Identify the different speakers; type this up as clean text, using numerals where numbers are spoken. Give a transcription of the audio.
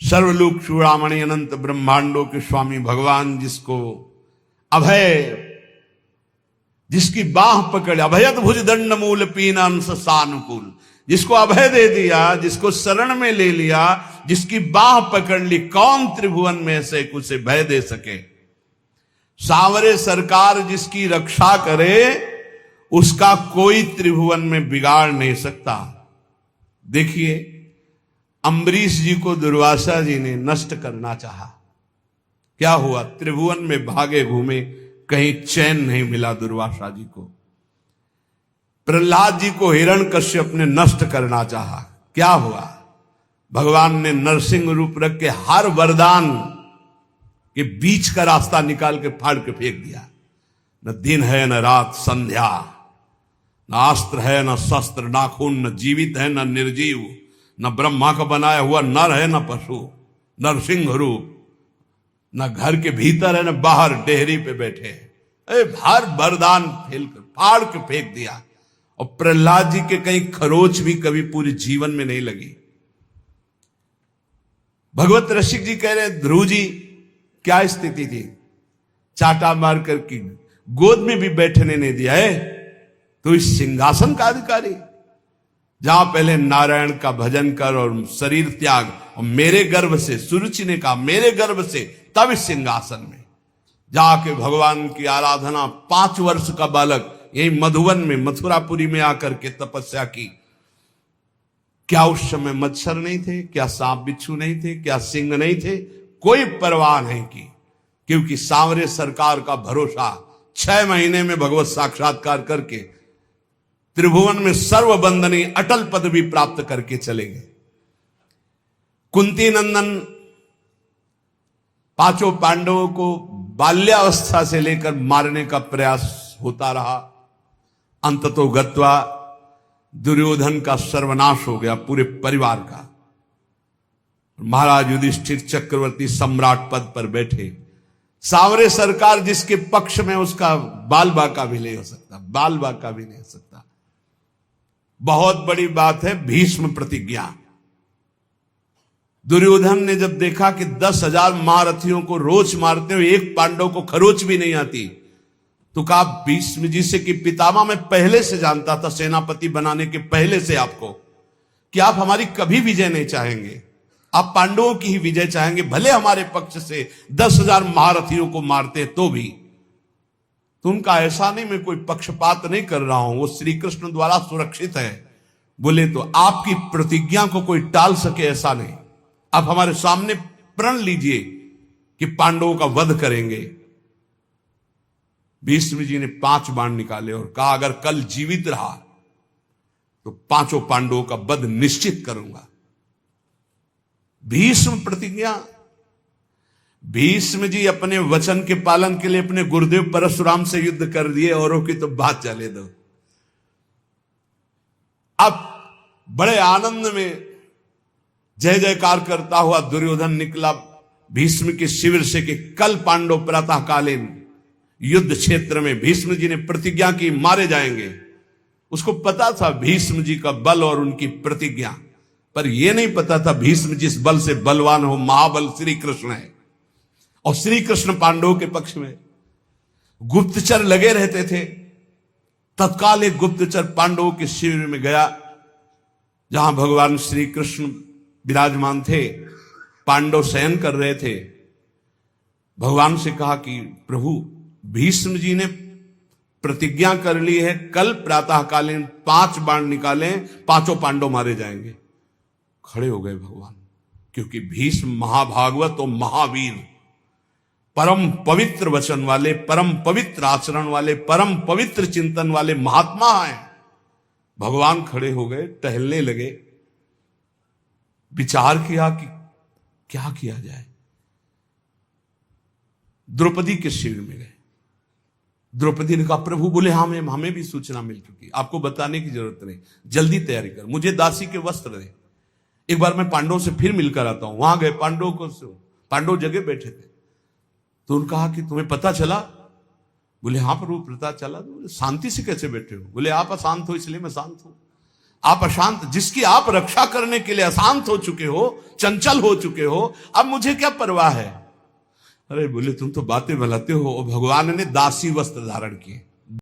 Speaker 1: सर्वलोक चूड़ामणि अनंत ब्रह्मांडों के स्वामी भगवान जिसको अभय, जिसकी बाह पकड़, अभयत भुज दंड मूल पीनांस सानुकूल, जिसको अभय दे दिया, जिसको शरण में ले लिया, जिसकी बाह पकड़ ली, कौन त्रिभुवन में से कुछ भय दे सके। सांवरे सरकार जिसकी रक्षा करे, उसका कोई त्रिभुवन में बिगाड़ नहीं सकता। देखिए, अम्बरीश जी को दुर्वासा जी ने नष्ट करना चाहा, क्या हुआ? त्रिभुवन में भागे घूमे, कहीं चैन नहीं मिला दुर्वासा जी को। प्रहलाद जी को हिरण्यकश्यप ने नष्ट करना चाहा, क्या हुआ? भगवान ने नरसिंह रूप रख के हर वरदान के बीच का रास्ता निकाल के फाड़ के फेंक दिया। न दिन है न रात संध्या, न अस्त्र है न शस्त्र, ना खून, न जीवित है न निर्जीव, न ब्रह्मा का बनाया हुआ नर है न पशु, नरसिंह रूप, न घर के भीतर है न बाहर, डेहरी पे बैठे। हर वरदान फाड़ के फेंक दिया। और प्रहलाद जी के कहीं खरोच भी कभी पूरे जीवन में नहीं लगी। भगवत रसिक जी कह रहे, ध्रुव जी क्या स्थिति थी? चाटा मार कर की गोद में भी बैठने नहीं दिया है। तो इस सिंहासन का अधिकारी, जहां पहले नारायण का भजन कर और शरीर त्याग, और मेरे गर्भ से, सुरुचि ने कहा मेरे गर्भ से, तब इस सिंहासन में जाके भगवान की आराधना, 5 वर्ष का बालक यही मधुवन में, मथुरापुरी में आकर के तपस्या की। क्या उस समय मच्छर नहीं थे? क्या सांप बिच्छू नहीं थे? क्या सिंह नहीं थे? कोई परवाह नहीं की, क्योंकि सांवरे सरकार का भरोसा, 6 महीने में भगवत साक्षात्कार करके त्रिभुवन में सर्वबंदनी अटल पदवी प्राप्त करके चले गए। कुंती नंदन 5 पांडवों को बाल्यावस्था से लेकर मारने का प्रयास होता रहा। अंततो गत्वा दुर्योधन का सर्वनाश हो गया, पूरे परिवार का। महाराज युधिष्ठिर चक्रवर्ती सम्राट पद पर बैठे। सांवरे सरकार जिसके पक्ष में, उसका बाल बाका भी नहीं हो सकता, बाल बाका भी नहीं हो सकता। बहुत बड़ी बात है भीष्म प्रतिज्ञा। दुर्योधन ने जब देखा कि 10,000 महारथियों को रोज मारते हुए एक पांडव को खरोच भी नहीं आती, तो कहा भीष्म जी से कि पितामह मैं पहले से जानता था, सेनापति बनाने के पहले से आपको, कि आप हमारी कभी विजय नहीं चाहेंगे, आप पांडवों की ही विजय चाहेंगे, भले हमारे पक्ष से 10,000 महारथियों को मारते तो भी। तो उनका ऐसा नहीं, मैं कोई पक्षपात नहीं कर रहा हूं, वो श्री कृष्ण द्वारा सुरक्षित है। बोले तो आपकी प्रतिज्ञा को कोई टाल सके ऐसा नहीं, आप हमारे सामने प्रण लीजिए कि पांडवों का वध करेंगे। भीष्म जी ने 5 बाण निकाले और कहा अगर कल जीवित रहा तो 5 पांडवों का वध निश्चित करूंगा। भीष्म प्रतिज्ञा। भीष्म जी अपने वचन के पालन के लिए अपने गुरुदेव परशुराम से युद्ध कर दिए, औरों की तो बात चले दो। अब बड़े आनंद में जय जयकार करता हुआ दुर्योधन निकला भीष्म के शिविर से कि कल पांडव प्रातःकालीन युद्ध क्षेत्र में, भीष्म जी ने प्रतिज्ञा की मारे जाएंगे। उसको पता था भीष्म जी का बल और उनकी प्रतिज्ञा, पर यह नहीं पता था भीष्म जिस बल से बलवान हो, महाबल श्री कृष्ण है। और श्री कृष्ण पांडवों के पक्ष में गुप्तचर लगे रहते थे। तत्काल एक गुप्तचर पांडवों के शिविर में गया, जहां भगवान श्री कृष्ण विराजमान थे, पांडव शयन कर रहे थे। भगवान से कहा कि प्रभु भीष्म जी ने प्रतिज्ञा कर ली है, कल प्रातःकालीन 5 बाण निकालें, 5 पांडव मारे जाएंगे। खड़े हो गए भगवान, क्योंकि भीष्म महाभागवत और महावीर, परम पवित्र वचन वाले, परम पवित्र आचरण वाले, परम पवित्र चिंतन वाले महात्मा हैं। भगवान खड़े हो गए, टहलने लगे, विचार किया कि क्या किया जाए। द्रौपदी के शिविर में गए। द्रौपदी ने कहा प्रभु, बोले हाँ हमें भी सूचना मिल चुकी, आपको बताने की जरूरत नहीं, जल्दी तैयारी कर, मुझे दासी के वस्त्र दे, एक बार मैं पांडवों से फिर मिलकर आता हूं। वहां गए, पांडव जगह बैठे थे। तो उन्होंने कहा कि तुम्हें पता चला? बोले हाँ प्रभु पता चला। तो बोले शांति से कैसे बैठे हो? बोले आप अशांत हो इसलिए मैं शांत हूं। आप अशांत, जिसकी आप रक्षा करने के लिए अशांत हो चुके हो, चंचल हो चुके हो, अब मुझे क्या परवाह है। अरे बोले तुम तो बातें बनाते हो, भगवान ने दासी वस्त्र धारण किए।